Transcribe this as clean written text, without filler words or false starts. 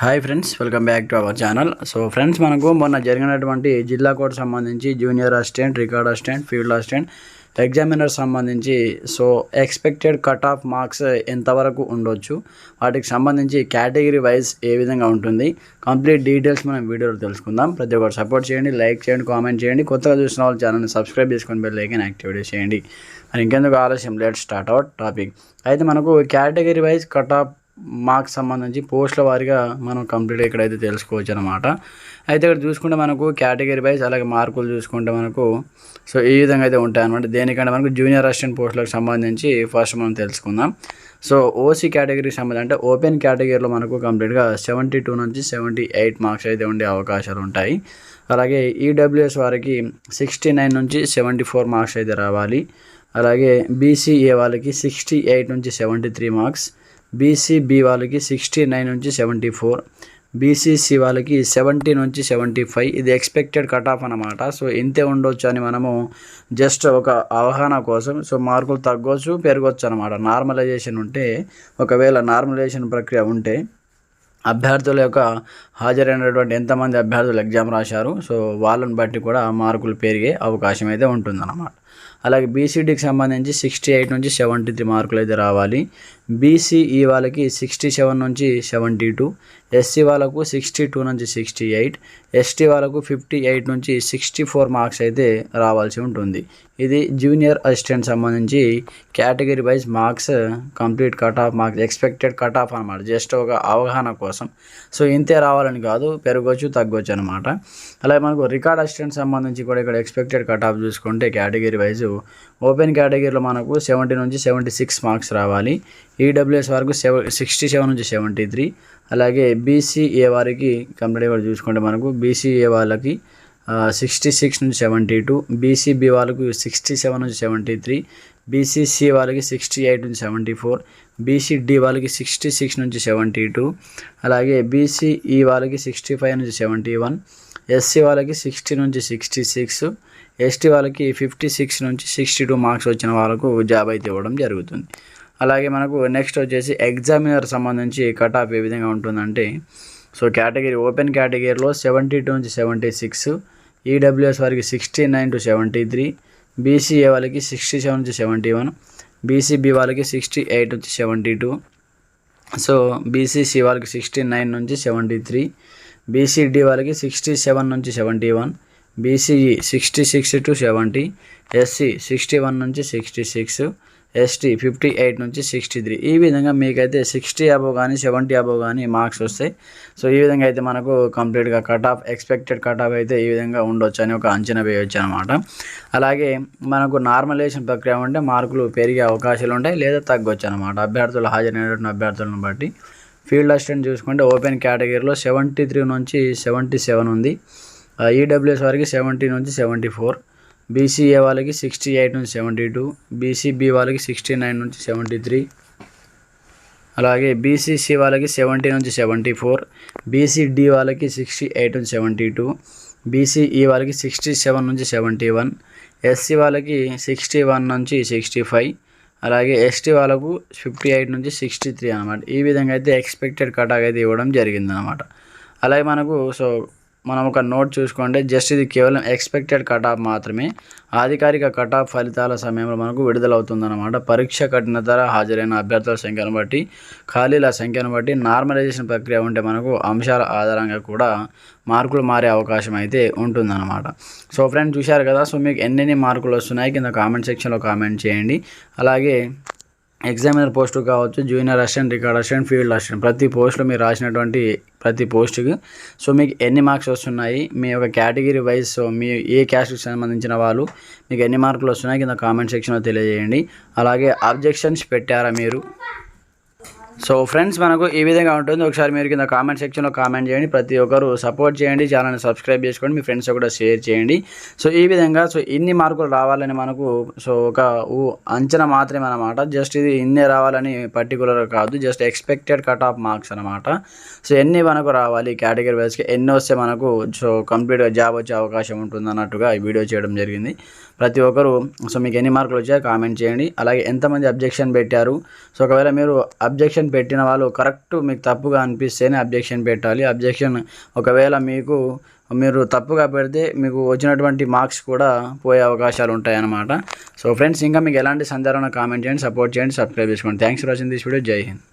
Hi friends, welcome back to our channel. So friends, మనకు మొన్న జరిగినటువంటి జిల్లా కోర్టు సంబంధించి junior assistant, record assistant, field assistant examiner సంబంధించి ఎక్స్పెక్టెడ్ కట్ ఆఫ్ మార్క్స్ ఎంతవరకు ఉండొచ్చు, వాటికి సంబంధించి కేటగిరీ వైజ్ ఏ విధంగా ఉంటుంది, కంప్లీట్ డీటెయిల్స్ మనం వీడియోలో తెలుసుకుందాం. ప్రతి ఒక్కరు సపోర్ట్ చేయండి, లైక్ చేయండి, కామెంట్ చేయండి. కొత్తగా చూసిన వాళ్ళు ఛానల్ని సబ్స్క్రైబ్ చేసుకొని బెల్ ఐకాన్ యాక్టివేట్ చేయండి. మరి ఇంకెందుకు ఆలస్యం, లెట్స్ స్టార్ట్ అవర్ టాపిక్. అయితే మనకు category wise cut off marks సంబంధించి పోస్టుల వారీగా మనం కంప్లీట్గా ఇక్కడైతే తెలుసుకోవచ్చు అనమాట. అయితే ఇక్కడ చూసుకుంటే మనకు కేటగిరీ వైజ్ అలాగే మార్కులు చూసుకుంటే మనకు ఈ విధంగా అయితే ఉంటాయి అనమాట. దేనికంటే మనకు జూనియర్ అసిస్టెంట్ పోస్టులకు సంబంధించి ఫస్ట్ మనం తెలుసుకుందాం. ఓసీ కేటగిరీకి సంబంధించి అంటే ఓపెన్ కేటగిరీలో మనకు కంప్లీట్గా 72 నుంచి 78 మార్క్స్ అయితే ఉండే అవకాశాలు ఉంటాయి. అలాగే ఈడబ్ల్యూఎస్ వారికి 69 నుంచి 74 మార్క్స్ అయితే రావాలి. అలాగే బీసీఏ వాళ్ళకి 68 నుంచి 73 మార్క్స్, బీసీబీ వాళ్ళకి 69 నుంచి 74, బీసీసీ వాళ్ళకి 70 నుంచి 75. ఇది ఎక్స్పెక్టెడ్ కట్ ఆఫ్ అనమాట. ఇంతే ఉండొచ్చు అని మనము జస్ట్ ఒక అవగాహన కోసం మార్కులు తగ్గొచ్చు, పెరగొచ్చు అనమాట. నార్మలైజేషన్ ఉంటే, ఒకవేళ నార్మలైజేషన్ ప్రక్రియ ఉంటే అభ్యర్థుల యొక్క హాజరైనటువంటి ఎంతమంది అభ్యర్థులు ఎగ్జామ్ రాశారు, వాళ్ళని బట్టి కూడా మార్కులు పెరిగే అవకాశం అయితే ఉంటుందన్నమాట. అలాగే బీసీడీకి సంబంధించి 68 నుంచి 73 మార్కులు అయితే రావాలి. బీసీఈ వాళ్ళకి 67 నుంచి 72, ఎస్సీ వాళ్ళకు 62 నుంచి 68, ఎస్టీ వాళ్ళకు 58 నుంచి 64 మార్క్స్ అయితే రావాల్సి ఉంటుంది. ఇది జూనియర్ అసిస్టెంట్ సంబంధించి category wise marks, complete cut off marks, expected cut off అనమాట. జస్ట్ ఒక అవగాహన కోసం. ఇంతే రావాలని కాదు, పెరగవచ్చు, తగ్గొచ్చు అనమాట. అలాగే మనకు రికార్డ్ అసిస్టెంట్ సంబంధించి కూడా ఇక్కడ ఎక్స్పెక్టెడ్ కట్ ఆఫ్ చూసుకుంటే కేటగిరీ వైజ్ ఓపెన్ కేటగిరీలో మనకు 70 నుంచి 76 మార్క్స్ రావాలి. ఈడబ్ల్యూఎస్ వరకు 67 నుంచి 73. అలాగే బీసీఏ వారికి కంప్లీట్గా చూసుకుంటే మనకు బీసీఏ వాళ్ళకి 66 నుంచి 72, బీసీబీ వాళ్ళకు 67 నుంచి 73, బీసీసీ వాళ్ళకి 68 నుంచి 74, బీసీడీ వాళ్ళకి 66 నుంచి 72, అలాగే బీసీఈ వాళ్ళకి 65 నుంచి 71, ఎస్సీ వాళ్ళకి 60 నుంచి 66, ఎస్టీ వాళ్ళకి 56 నుంచి 62 మార్క్స్ వచ్చిన వాళ్ళకు జాబ్ అయితే ఇవ్వడం జరుగుతుంది. అలాగే మనకు నెక్స్ట్ వచ్చేసి ఎగ్జామినర్ సంబంధించి కట్ ఆఫ్ ఏ విధంగా ఉంటుందంటే, కేటగిరీ ఓపెన్ కేటగిరీలో 72 నుంచి 76, ఈడబ్ల్యూఎస్ వారికి 69 to 73, బీసీఏ వాళ్ళకి 67 నుంచి 71, బీసీబీ వాళ్ళకి 68 నుంచి 72, బీసీసీ వాళ్ళకి 69 నుంచి 73, బీసీడీ వాళ్ళకి 67 నుంచి 71, బీసీఈ 66 to 70, ఎస్సీ 61 నుంచి 66, ఎస్టీ 58 నుంచి 63. ఈ విధంగా మీకైతే 60 అబోవ్ కానీ 70 అబోవ్ కానీ మార్క్స్ వస్తాయి. ఈ విధంగా అయితే మనకు కంప్లీట్గా cut off, expected cut off అయితే ఈ విధంగా ఉండొచ్చు అని ఒక అంచనా వేయవచ్చు అనమాట. అలాగే మనకు నార్మలైజేషన్ ప్రక్రియ ఉంటే మార్కులు పెరిగే అవకాశాలు ఉంటాయి, లేదా తగ్గొచ్చు అనమాట, అభ్యర్థులు హాజరైనటువంటి అభ్యర్థులను బట్టి. ఫీల్డ్ అసిస్టెంట్ చూసుకుంటే ఓపెన్ కేటగిరీలో 73 నుంచి 77 ఉంది. ఈడబ్ల్యూఎస్ వారికి 70 నుంచి 74, బీసీఏ వాళ్ళకి 68 నుంచి 72, బీసీబీ వాళ్ళకి 69 నుంచి 73, అలాగే బీసీసీ వాళ్ళకి 70 నుంచి 74, బీసీడీ వాళ్ళకి 68 నుంచి 72, బీసీఈ వాళ్ళకి 67 నుంచి 71, ఎస్సీ వాళ్ళకి 61 నుంచి 65, అలాగే ఎస్టీ వాళ్ళకు 58 నుంచి 63 అనమాట. ఈ విధంగా అయితే ఎక్స్పెక్టెడ్ కట్ ఆఫ్ అయితే ఇవ్వడం జరిగిందనమాట. అలాగే మనకు మనం ఒక నోట్ చూసుకోండి, జస్ట్ ఇది కేవలం ఎక్స్పెక్టెడ్ కట్ ఆఫ్ మాత్రమే. అధికారిక కట్ ఆఫ్ ఫలితాల సమయంలో మనకు విడుదలవుతుందన్నమాట. పరీక్ష కఠినత, హాజరైన అభ్యర్థుల సంఖ్యను బట్టి, ఖాళీల సంఖ్యను బట్టి, నార్మలైజేషన్ ప్రక్రియ ఉంటే మనకు అంశాల ఆధారంగా కూడా మార్కులు మారే అవకాశం అయితే ఉంటుందన్నమాట. ఫ్రెండ్స్, చూశారు కదా. మీకు ఎన్నెన్ని మార్కులు వస్తున్నాయి కింద కామెంట్ సెక్షన్లో కామెంట్ చేయండి. అలాగే ఎగ్జామినర్ పోస్టు కావచ్చు, junior assistant, record assistant, field assistant, ప్రతి పోస్టులో మీరు రాసినటువంటి ప్రతి పోస్టుకి మీకు ఎన్ని మార్క్స్ వస్తున్నాయి, మీ యొక్క కేటగిరీ వైజ్ మీ ఏ క్యాస్ట్కి సంబంధించిన వాళ్ళు మీకు ఎన్ని మార్కులు వస్తున్నాయి కింద కామెంట్ సెక్షన్లో తెలియజేయండి. అలాగే అబ్జెక్షన్స్ పెట్టారా మీరు? ఫ్రెండ్స్, మనకు ఈ విధంగా ఉంటుంది. ఒకసారి మీరు కింద కామెంట్ సెక్షన్లో కామెంట్ చేయండి. ప్రతి ఒక్కరు సపోర్ట్ చేయండి, ఛానల్ని సబ్స్క్రైబ్ చేసుకోండి, మీ ఫ్రెండ్స్ కూడా షేర్ చేయండి. ఈ విధంగా ఇన్ని మార్కులు రావాలని మనకు ఒక అంచనా మాత్రమే అనమాట. జస్ట్ ఇది ఇన్నే రావాలని పర్టికులర్ కాదు, just expected cut off marks అనమాట. ఎన్ని మనకు రావాలి కేటగిరీ వైజ్కి, ఎన్ని వస్తే మనకు కంప్లీట్గా జాబ్ వచ్చే అవకాశం ఉంటుంది అన్నట్టుగా ఈ వీడియో చేయడం జరిగింది. ప్రతి ఒక్కరు మీకు ఎన్ని మార్కులు వచ్చాయో కామెంట్ చేయండి. అలాగే ఎంతమంది అబ్జెక్షన్ పెట్టారు, ఒకవేళ మీరు అబ్జెక్షన్ అబ్జెక్షన్ పెట్టిన వాళ్ళు కరెక్ట్ మీకు తప్పుగా అనిపిస్తేనే అబ్జెక్షన్ పెట్టాలి. అబ్జెక్షన్ ఒకవేళ మీరు తప్పుగా పెడితే మీకు వచ్చినటువంటి మార్క్స్ కూడా పోయే అవకాశాలు ఉంటాయన్నమాట. సో ఫ్రెండ్స్, ఇంకా మీకు ఎలాంటి సందేహాలు కామెంట్ చేయండి, సపోర్ట్ చేయండి, సబ్స్క్రైబ్ చేసుకోండి. Thanks for watching this video. జై హింద్.